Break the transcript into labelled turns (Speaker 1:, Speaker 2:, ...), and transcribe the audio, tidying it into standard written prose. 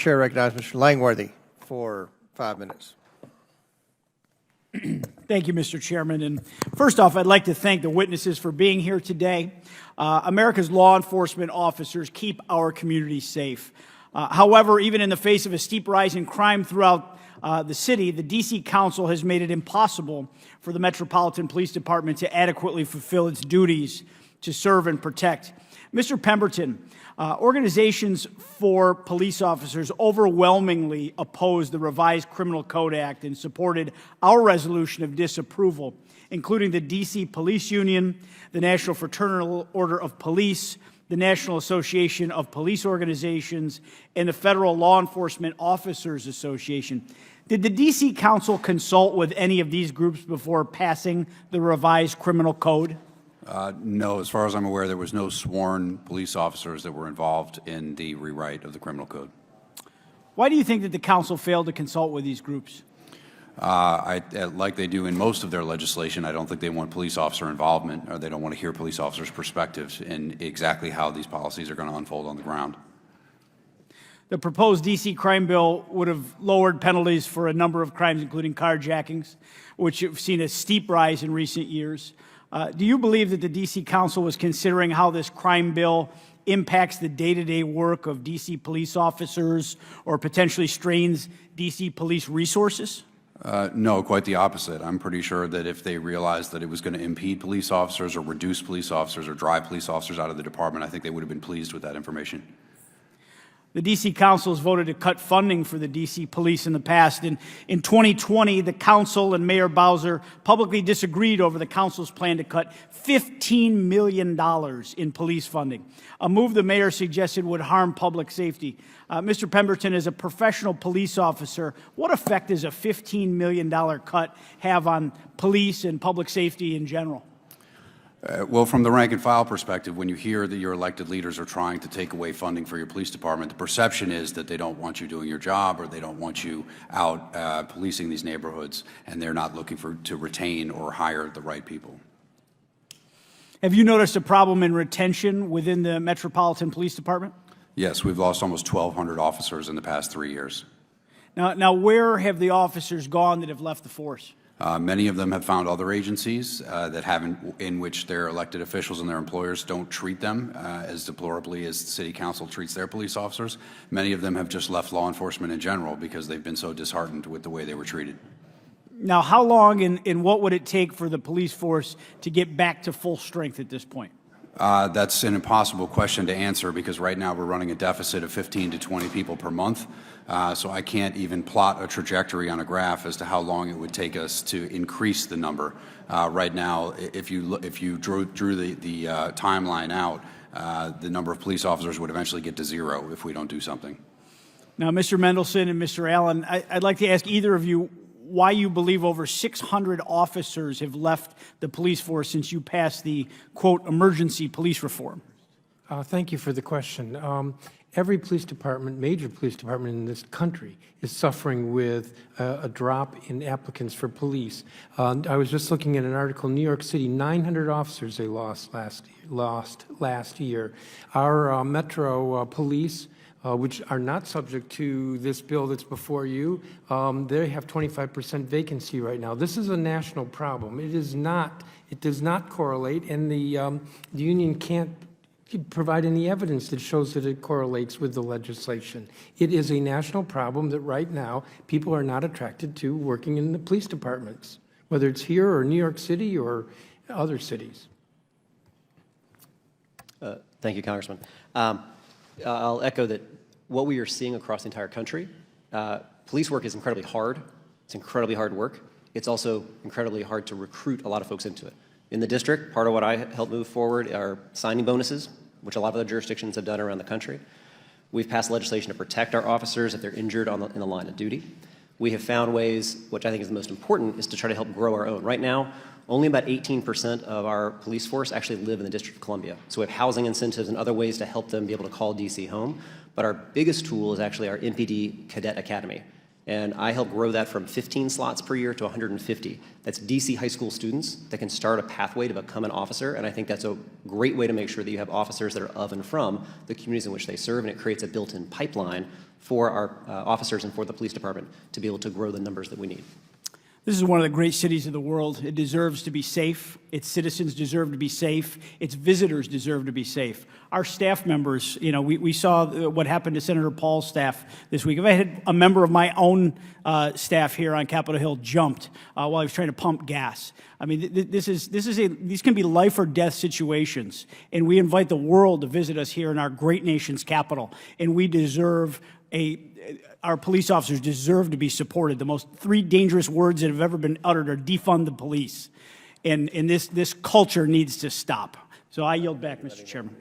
Speaker 1: Chair recognizes Mr. Langworthy for 5 minutes.
Speaker 2: Thank you, Mr. Chairman. And first off, I'd like to thank the witnesses for being here today. America's law enforcement officers keep our communities safe. However, even in the face of a steep rise in crime throughout the city, the D.C. Council has made it impossible for the Metropolitan Police Department to adequately fulfill its duties to serve and protect. Mr. Pemberton, organizations for police officers overwhelmingly opposed the revised Criminal Code Act and supported our resolution of disapproval, including the D.C. Police Union, the National Fraternal Order of Police, the National Association of Police Organizations, and the Federal Law Enforcement Officers Association. Did the D.C. Council consult with any of these groups before passing the revised criminal code?
Speaker 3: No, as far as I'm aware, there was no sworn police officers that were involved in the rewrite of the criminal code.
Speaker 2: Why do you think that the council failed to consult with these groups?
Speaker 3: Like they do in most of their legislation, I don't think they want police officer involvement, or they don't want to hear police officers' perspectives in exactly how these policies are going to unfold on the ground.
Speaker 2: The proposed D.C. crime bill would have lowered penalties for a number of crimes, including carjackings, which have seen a steep rise in recent years. Do you believe that the D.C. Council was considering how this crime bill impacts the day-to-day work of D.C. police officers or potentially strains D.C. police resources?
Speaker 3: No, quite the opposite. I'm pretty sure that if they realized that it was going to impede police officers or reduce police officers or drive police officers out of the department, I think they would have been pleased with that information.
Speaker 2: The D.C. Council has voted to cut funding for the D.C. police in the past. In 2020, the council and Mayor Bowser publicly disagreed over the council's plan to cut $15 million in police funding, a move the mayor suggested would harm public safety. Mr. Pemberton, as a professional police officer, what effect does a $15 million cut have on police and public safety in general?
Speaker 3: Well, from the rank and file perspective, when you hear that your elected leaders are trying to take away funding for your police department, the perception is that they don't want you doing your job or they don't want you out policing these neighborhoods, and they're not looking to retain or hire the right people.
Speaker 2: Have you noticed a problem in retention within the Metropolitan Police Department?
Speaker 3: Yes, we've lost almost 1,200 officers in the past 3 years.
Speaker 2: Now, where have the officers gone that have left the force?
Speaker 3: Many of them have found other agencies in which their elected officials and their employers don't treat them as deplorably as the City Council treats their police officers. Many of them have just left law enforcement in general because they've been so disheartened with the way they were treated.
Speaker 2: Now, how long and what would it take for the police force to get back to full strength at this point?
Speaker 3: That's an impossible question to answer because right now we're running a deficit of 15 to 20 people per month. So I can't even plot a trajectory on a graph as to how long it would take us to increase the number. Right now, if you drew the timeline out, the number of police officers would eventually get to zero if we don't do something.
Speaker 2: Now, Mr. Mendelson and Mr. Allen, I'd like to ask either of you why you believe over 600 officers have left the police force since you passed the, quote, emergency police reform.
Speaker 4: Thank you for the question. Every police department, major police department in this country is suffering with a drop in applicants for police. I was just looking at an article in New York City, 900 officers they lost last year. Our metro police, which are not subject to this bill that's before you, they have 25% vacancy right now. This is a national problem. It does not correlate, and the union can't provide any evidence that shows that it correlates with the legislation. It is a national problem that right now people are not attracted to working in the police departments, whether it's here or New York City or other cities.
Speaker 5: Thank you, Congressman. I'll echo that what we are seeing across the entire country, police work is incredibly hard. It's incredibly hard work. It's also incredibly hard to recruit a lot of folks into it. In the district, part of what I helped move forward are signing bonuses, which a lot of other jurisdictions have done around the country. We've passed legislation to protect our officers if they're injured in the line of duty. We have found ways, which I think is the most important, is to try to help grow our own. Right now, only about 18% of our police force actually live in the District of Columbia. So we have housing incentives and other ways to help them be able to call DC home. But our biggest tool is actually our MPD Cadet Academy. And I helped grow that from 15 slots per year to 150. That's DC high school students that can start a pathway to become an officer, and I think that's a great way to make sure that you have officers that are of and from the communities in which they serve, and it creates a built-in pipeline for our officers and for the police department to be able to grow the numbers that we need.
Speaker 2: This is one of the great cities of the world. It deserves to be safe. Its citizens deserve to be safe. Its visitors deserve to be safe. Our staff members, you know, we saw what happened to Senator Paul's staff this week. If I had a member of my own staff here on Capitol Hill jumped while I was trying to pump gas. I mean, these can be life or death situations, and we invite the world to visit us here in our great nation's capital, and we deserve our police officers deserve to be supported. The most three dangerous words that have ever been uttered are defund the police. And this culture needs to stop. So I yield back, Mr. Chairman.